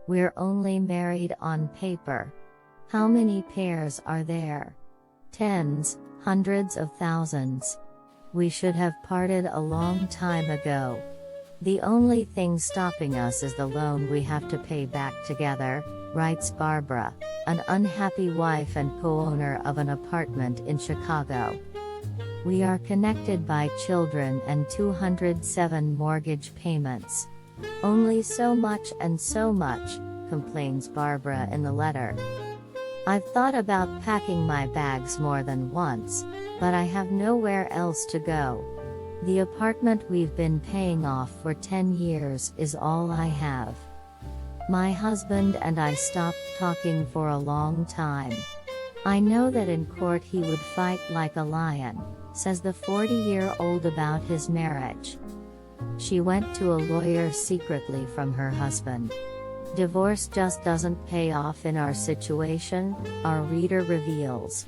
We're only married on paper. How many pairs are there? Tens, hundreds of thousands. We should have parted a long time ago. The only thing stopping us is the loan we have to pay back together, writes Barbara, an unhappy wife and co-owner of an apartment in Chicago. We are connected by children and 207 mortgage payments. Only so much and so much, complains Barbara in the letter. I've thought about packing my bags more than once, but I have nowhere else to go. The apartment we've been paying off for 10 years is all I have. My husband and I stopped talking for a long time. I know that in court he would fight like a lion, says the 40-year-old about his marriage. She went to a lawyer secretly from her husband. Divorce just doesn't pay off in our situation, our reader reveals.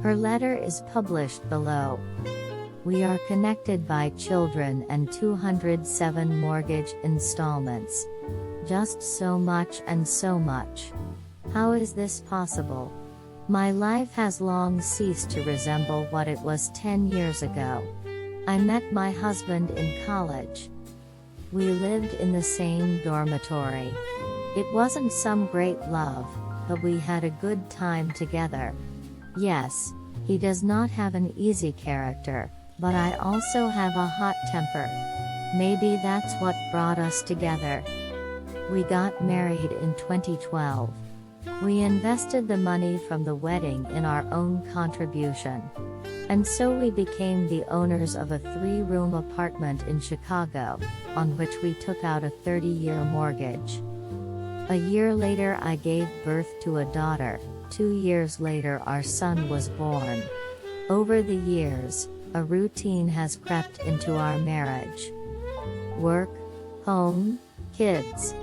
Her letter is published below. We are connected by children and 207 mortgage installments. Just so much and so much. How is this possible? My life has long ceased to resemble what it was 10 years ago. I met my husband in college. We lived in the same dormitory. It wasn't some great love, but we had a good time together. Yes, he does not have an easy character, but I also have a hot temper. Maybe that's what brought us together. We got married in 2012. We invested the money from the wedding in our own contribution. And so we became the owners of a 3-room apartment in Chicago, on which we took out a 30-year mortgage. A year later I gave birth to a daughter. 2 years later our son was born. Over the years, a routine has crept into our marriage. Work, home, kids.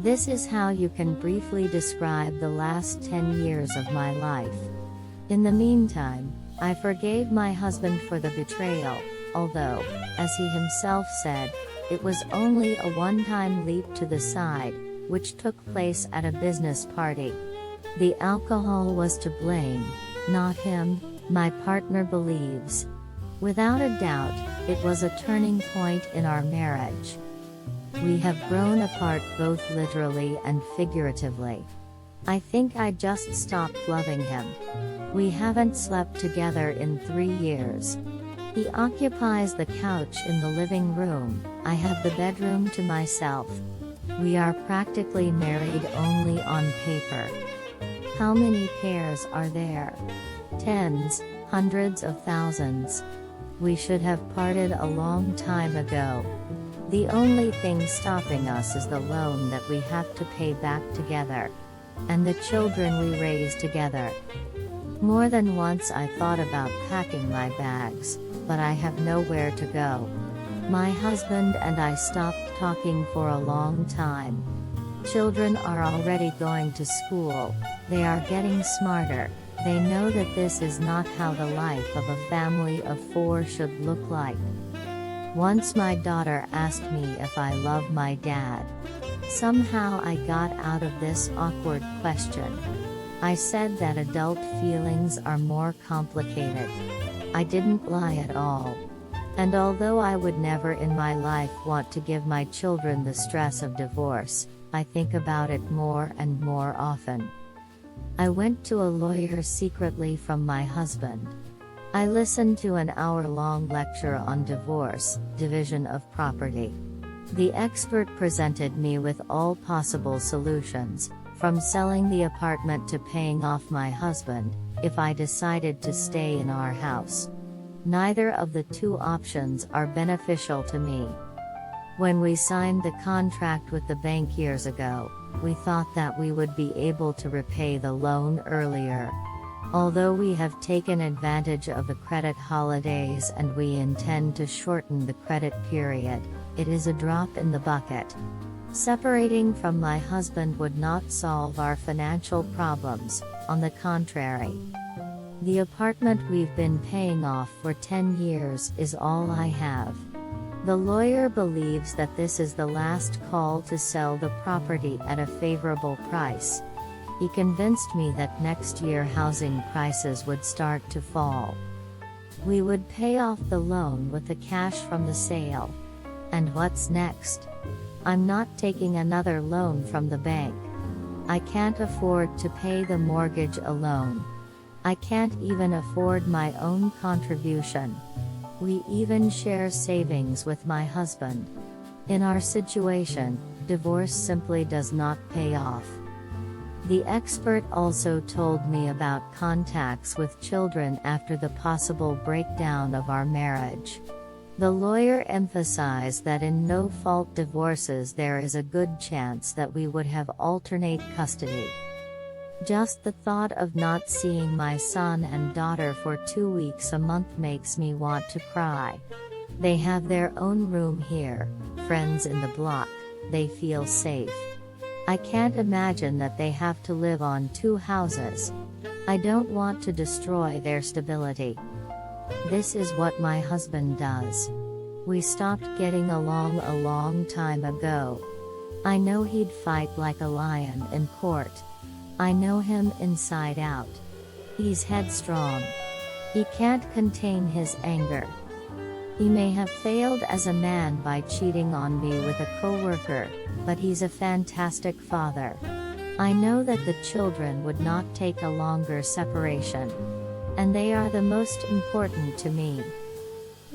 This is how you can briefly describe the last 10 years of my life. In the meantime, I forgave my husband for the betrayal, although, as he himself said, it was only a one-time leap to the side, which took place at a business party. The alcohol was to blame, not him, my partner believes. Without a doubt, it was a turning point in our marriage. We have grown apart both literally and figuratively. I think I just stopped loving him. We haven't slept together in 3 years. He occupies the couch in the living room, I have the bedroom to myself. We are practically married only on paper. How many pairs are there? Tens, hundreds of thousands. We should have parted a long time ago. The only thing stopping us is the loan that we have to pay back together. And the children we raise together. More than once I thought about packing my bags, but I have nowhere to go. My husband and I stopped talking for a long time. Children are already going to school, they are getting smarter, they know that this is not how the life of a family of 4 should look like. Once my daughter asked me if I love my dad. Somehow I got out of this awkward question. I said that adult feelings are more complicated. I didn't lie at all. And although I would never in my life want to give my children the stress of divorce, I think about it more and more often. I went to a lawyer secretly from my husband. I listened to an hour-long lecture on divorce, division of property. The expert presented me with all possible solutions, from selling the apartment to paying off my husband, if I decided to stay in our house. Neither of the 2 options are beneficial to me. When we signed the contract with the bank years ago, we thought that we would be able to repay the loan earlier. Although we have taken advantage of the credit holidays and we intend to shorten the credit period, it is a drop in the bucket. Separating from my husband would not solve our financial problems, on the contrary. The apartment we've been paying off for 10 years is all I have. The lawyer believes that this is the last call to sell the property at a favorable price. He convinced me that next year housing prices would start to fall. We would pay off the loan with the cash from the sale. And what's next? I'm not taking another loan from the bank. I can't afford to pay the mortgage alone. I can't even afford my own contribution. We even share savings with my husband. In our situation, divorce simply does not pay off. The expert also told me about contacts with children after the possible breakdown of our marriage. The lawyer emphasized that in no-fault divorces there is a good chance that we would have alternate custody. Just the thought of not seeing my son and daughter for 2 weeks a month makes me want to cry. They have their own room here, friends in the block, they feel safe. I can't imagine that they have to live on 2 houses. I don't want to destroy their stability. This is what my husband does. We stopped getting along a long time ago. I know he'd fight like a lion in court. I know him inside out. He's headstrong. He can't contain his anger. He may have failed as a man by cheating on me with a coworker, but he's a fantastic father. I know that the children would not take a longer separation. And they are the most important to me.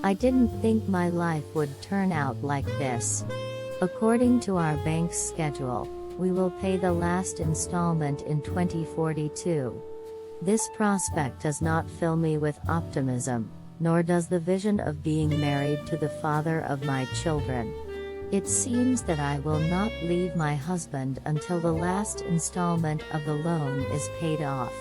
I didn't think my life would turn out like this. According to our bank's schedule, we will pay the last installment in 2042. This prospect does not fill me with optimism, nor does the vision of being married to the father of my children. It seems that I will not leave my husband until the last installment of the loan is paid off.